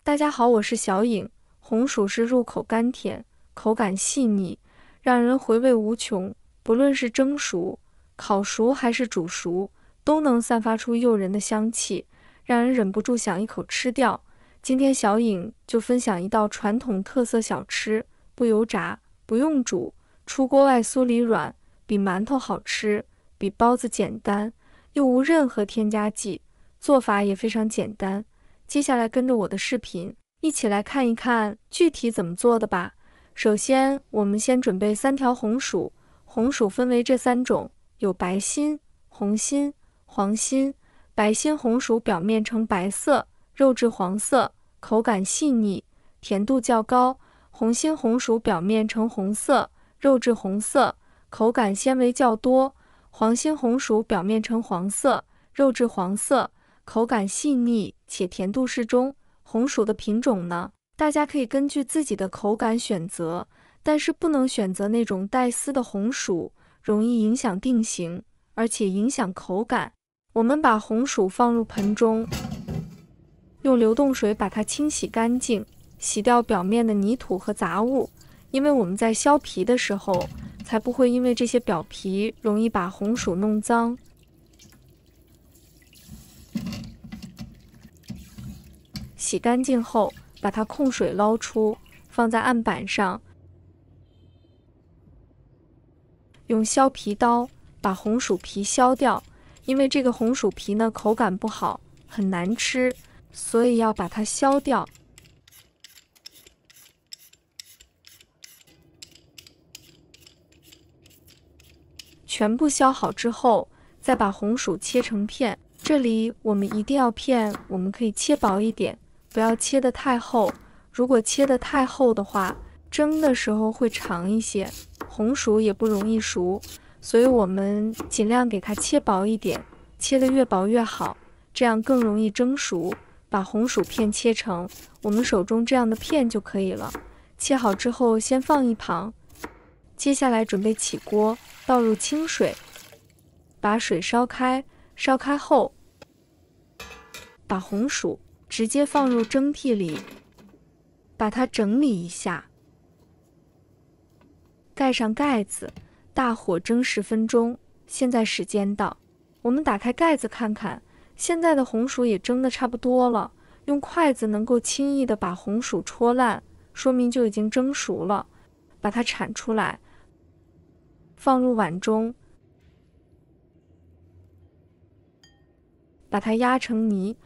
大家好，我是小颖。红薯是入口甘甜，口感细腻，让人回味无穷。不论是蒸熟、烤熟还是煮熟，都能散发出诱人的香气，让人忍不住想一口吃掉。今天小颖就分享一道传统特色小吃，不油炸，不用煮，出锅外酥里软，比馒头好吃，比包子简单，又无任何添加剂，做法也非常简单。接下来跟着我的视频，一起来看一看具体怎么做的吧。首先，我们先准备3条红薯，红薯分为这3种，有白心、红心、黄心。白心红薯表面呈白色，肉质黄色，口感细腻，甜度较高。红心红薯表面呈红色，肉质红色，口感纤维较多。黄心红薯表面呈黄色，肉质黄色，口感细腻且甜度适中。红薯的品种呢，大家可以根据自己的口感选择，但是不能选择那种带丝的红薯，容易影响定型，而且影响口感。我们把红薯放入盆中，用流动水把它清洗干净，洗掉表面的泥土和杂物，因为我们在削皮的时候，才不会因为这些表皮容易把红薯弄脏。洗干净后，把它控水捞出，放在案板上，用削皮刀把红薯皮削掉。因为这个红薯皮呢，口感不好，很难吃，所以要把它削掉。全部削好之后，再把红薯切成片。这里我们一定要片，我们可以切薄一点，不要切得太厚。如果切得太厚的话，蒸的时候会长一些，红薯也不容易熟。所以我们尽量给它切薄一点，切得越薄越好，这样更容易蒸熟。把红薯片切成我们手中这样的片就可以了。切好之后先放一旁。接下来准备起锅，倒入清水，把水烧开。烧开后，把红薯直接放入蒸屉里，把它整理一下，盖上盖子，大火蒸10分钟。现在时间到，我们打开盖子看看，现在的红薯也蒸得差不多了。用筷子能够轻易的把红薯戳烂，说明就已经蒸熟了。把它铲出来，放入碗中，把它压成泥。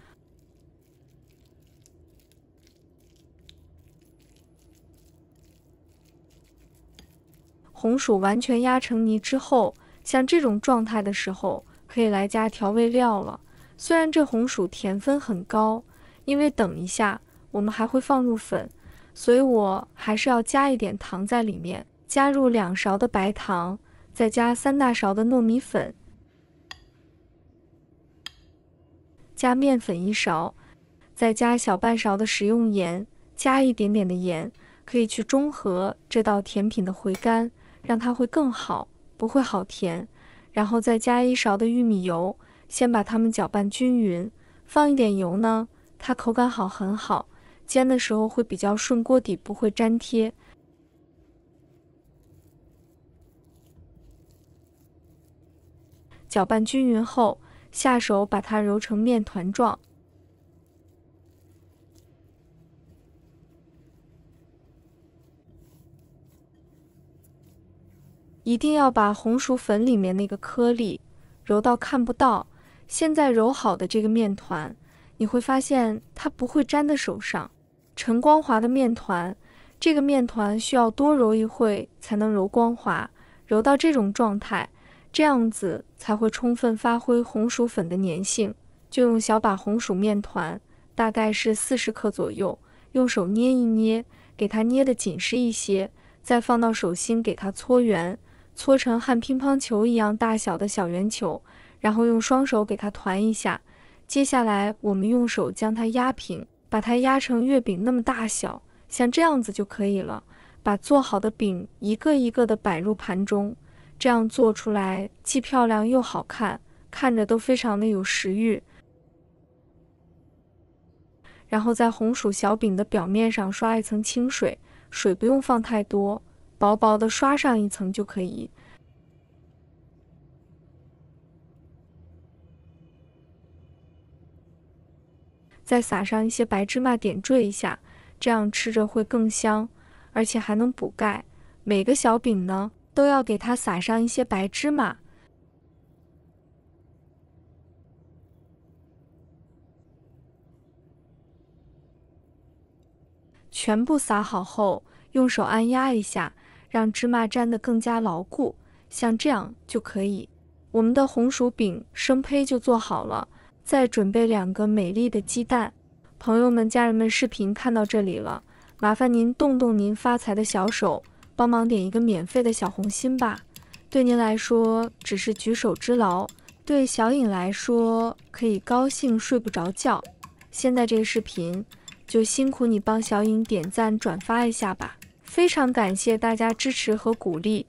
红薯完全压成泥之后，像这种状态的时候，可以来加调味料了。虽然这红薯甜分很高，因为等一下我们还会放入粉，所以我还是要加一点糖在里面。加入2勺的白糖，再加3大勺的糯米粉，加面粉1勺，再加小半勺的食用盐，加一点点的盐，可以去中和这道甜品的回甘，让它会更好，不会好甜。然后再加1勺的玉米油，先把它们搅拌均匀。放一点油呢，它口感很好，煎的时候会比较顺，锅底不会粘贴。搅拌均匀后，下手把它揉成面团状。一定要把红薯粉里面那个颗粒揉到看不到。现在揉好的这个面团，你会发现它不会粘在手上，呈光滑的面团。这个面团需要多揉一会才能揉光滑，揉到这种状态，这样子才会充分发挥红薯粉的粘性。就用小把红薯面团，大概是40克左右，用手捏一捏，给它捏得紧实一些，再放到手心给它搓圆，搓成和乒乓球一样大小的小圆球，然后用双手给它团一下。接下来我们用手将它压平，把它压成月饼那么大小，像这样子就可以了。把做好的饼一个一个的摆入盘中，这样做出来既漂亮又好看，看着都非常的有食欲。然后在红薯小饼的表面上刷一层清水，水不用放太多，薄薄的刷上一层就可以。再撒上一些白芝麻点缀一下，这样吃着会更香，而且还能补钙。每个小饼呢，都要给它撒上一些白芝麻。全部撒好后，用手按压一下，让芝麻粘得更加牢固，像这样就可以。我们的红薯饼生胚就做好了，再准备2个美丽的鸡蛋。朋友们、家人们，视频看到这里了，麻烦您动动您发财的小手，帮忙点一个免费的小红心吧。对您来说只是举手之劳，对小颖来说可以高兴睡不着觉。现在这个视频就辛苦你帮小颖点赞转发一下吧，非常感谢大家支持和鼓励。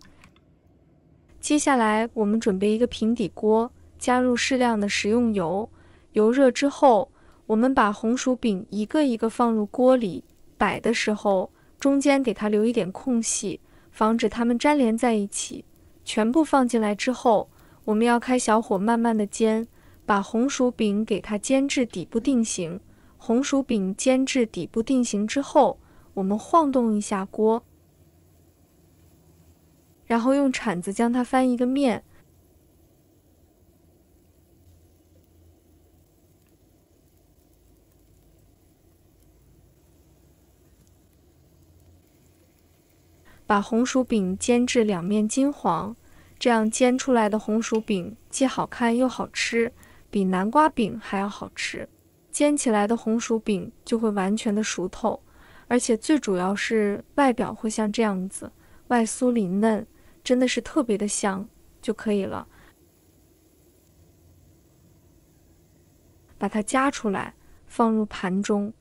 接下来我们准备一个平底锅，加入适量的食用油，油热之后，我们把红薯饼一个一个放入锅里，摆的时候中间给它留一点空隙，防止它们粘连在一起。全部放进来之后，我们要开小火慢慢的煎，把红薯饼给它煎至底部定型。红薯饼煎至底部定型之后，我们晃动一下锅，然后用铲子将它翻一个面。把红薯饼煎至两面金黄，这样煎出来的红薯饼既好看又好吃，比南瓜饼还要好吃。煎起来的红薯饼就会完全的熟透，而且最主要是外表会像这样子，外酥里嫩，真的是特别的香就可以了。把它夹出来，放入盘中。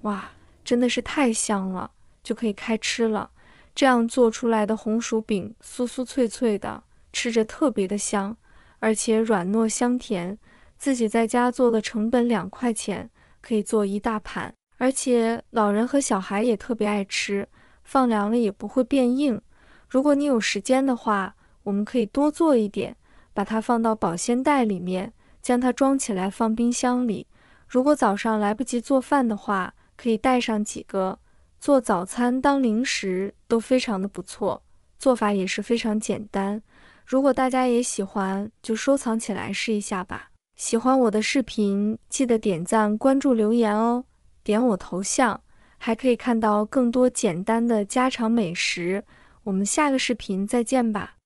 哇，真的是太香了，就可以开吃了。这样做出来的红薯饼酥酥脆脆的，吃着特别的香，而且软糯香甜。自己在家做的成本2块钱，可以做一大盘，而且老人和小孩也特别爱吃，放凉了也不会变硬。如果你有时间的话，我们可以多做一点，把它放到保鲜袋里面，将它装起来放冰箱里。如果早上来不及做饭的话，可以带上几个，做早餐当零食都非常的不错，做法也是非常简单。如果大家也喜欢，就收藏起来试一下吧。喜欢我的视频，记得点赞、关注、留言哦，点我头像，还可以看到更多简单的家常美食。我们下个视频再见吧。